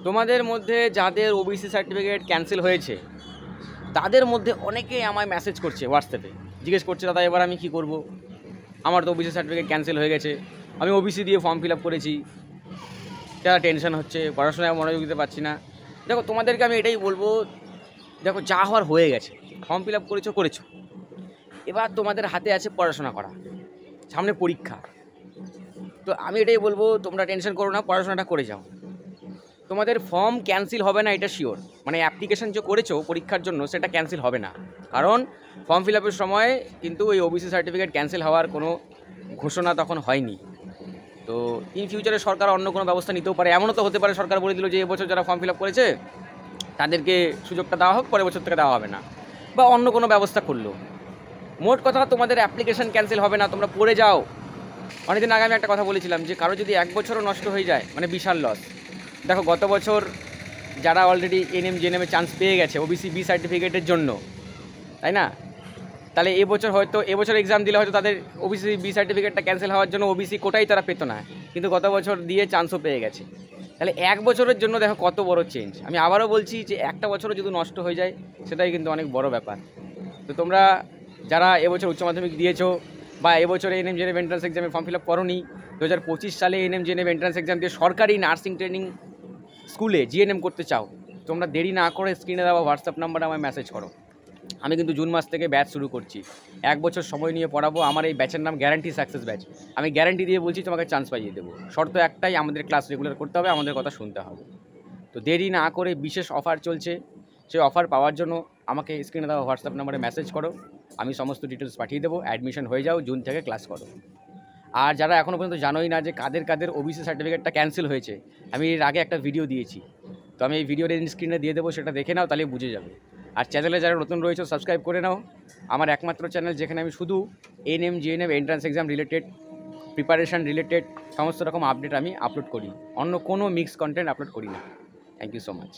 তোমাদের মধ্যে যাদের ওবিসি সার্টিফিকেট ক্যান্সেল হয়েছে তাদের মধ্যে অনেকেই আমায় মেসেজ করছে হোয়াটসঅ্যাপে, জিজ্ঞেস করছে দাদা এবার আমি কী করব, আমার তো ওবিসি সার্টিফিকেট ক্যান্সেল হয়ে গেছে, আমি ওবিসি দিয়ে ফর্ম ফিল আপ করেছি, তারা টেনশন হচ্ছে, পড়াশোনায় মনোযোগ দিতে পারছি না। দেখো তোমাদেরকে আমি এটাই বলবো, দেখো যা হওয়ার হয়ে গেছে, ফর্ম ফিল আপ করেছো, এবার তোমাদের হাতে আছে পড়াশোনা করা, সামনে পরীক্ষা। তো আমি এটাই বলবো, তোমরা টেনশন করো না, পড়াশোনাটা করে যাও। তোমাদের ফর্ম ক্যান্সেল হবে না এটা শিওর, মানে অ্যাপ্লিকেশন যে করেছো পরীক্ষার জন্য সেটা ক্যান্সেল হবে না, কারণ ফর্ম ফিল আপের সময় কিন্তু ওই ওবিসি সার্টিফিকেট ক্যান্সেল হওয়ার কোনো ঘোষণা তখন হয়নি। তো ইন ফিউচারে সরকার অন্য কোনো ব্যবস্থা নিতেও পারে, এমনও তো হতে পারে সরকার বলে দিল যে এবছর যারা ফর্ম ফিল আপ করেছে তাদেরকে সুযোগটা দেওয়া হোক, পরের বছর থেকে দেওয়া হবে না, বা অন্য কোনো ব্যবস্থা করলো। মোট কথা তোমাদের অ্যাপ্লিকেশন ক্যান্সেল হবে না, তোমরা পড়ে যাও। অনেকদিন আগে আমি একটা কথা বলেছিলাম যে কারো যদি এক বছরও নষ্ট হয়ে যায় মানে বিশাল লস। দেখো গত বছর যারা অলরেডি এনএম জেএনএমে চান্স পেয়ে গেছে ওবিসি বি সার্টিফিকেটের জন্য, তাই না, তাহলে এবছর এক্সাম দিলে হয়তো তাদের ওবিসি বি সার্টিফিকেটটা ক্যান্সেল হওয়ার জন্য ওবিসি কোটাই তারা পেতো না, কিন্তু গত বছর দিয়ে চান্সও পেয়ে গেছে। তাহলে এক বছরের জন্য দেখো কত বড় চেঞ্জ। আমি আবারও বলছি যে একটা বছরও যদি নষ্ট হয়ে যায় সেটাই কিন্তু অনেক বড় ব্যাপার। তো তোমরা যারা এবছর উচ্চ মাধ্যমিক দিয়েছো বা এবছরে এনএম জেএনএম এন্ট্রান্স এক্সামে ফর্ম ফিল আপ করোনি, 2025 সালে এনএম জেএনএম এন্ট্রান্স এক্সাম দিয়ে সরকারি নার্সিং ট্রেনিং স্কুলে জিএনএম করতে চাও, তোমরা দেরি না করে স্ক্রিনে দেওয়া হোয়াটসঅ্যাপ নাম্বারে আমায় মেসেজ করো। আমি কিন্তু জুন মাস থেকে ব্যাচ শুরু করছি, 1 বছর সময় নিয়ে পড়াবো। আমার এই ব্যাচের নাম গ্যারান্টি সাকসেস ব্যাচ। আমি গ্যারান্টি দিয়ে বলছি তোমাকে চান্স পাইয়ে দেবো, শর্ত একটাই, আমাদের ক্লাস রেগুলার করতে হবে, আমাদের কথা শুনতে হবে। তো দেরি না করে, বিশেষ অফার চলছে, সেই অফার পাওয়ার জন্য আমাকে স্ক্রিনে দেওয়া হোয়াটসঅ্যাপ নাম্বারে মেসেজ করো, আমি সমস্ত ডিটেলস পাঠিয়ে দেবো। অ্যাডমিশন হয়ে যাও, জুন থেকে ক্লাস করো। আর যারা এখনও পর্যন্ত জানোই না যে কাদের ওবিসি সার্টিফিকেটটা ক্যান্সেল হয়েছে, আমি এর আগে একটা ভিডিও দিয়েছি, তো আমি এই ভিডিওর স্ক্রিনে দিয়ে দেবো, সেটা দেখে নাও, তাহলে বুঝে যাবে। আর চ্যানেলে যারা নতুন রয়েছে সাবস্ক্রাইব করে নাও, আমার একমাত্র চ্যানেল যেখানে আমি শুধু NM GNM entrance exam related, preparation related সমস্ত রকম আপডেট আমি আপলোড করি, অন্য কোনো মিক্স কন্টেন্ট আপলোড করি না। Thank you so much.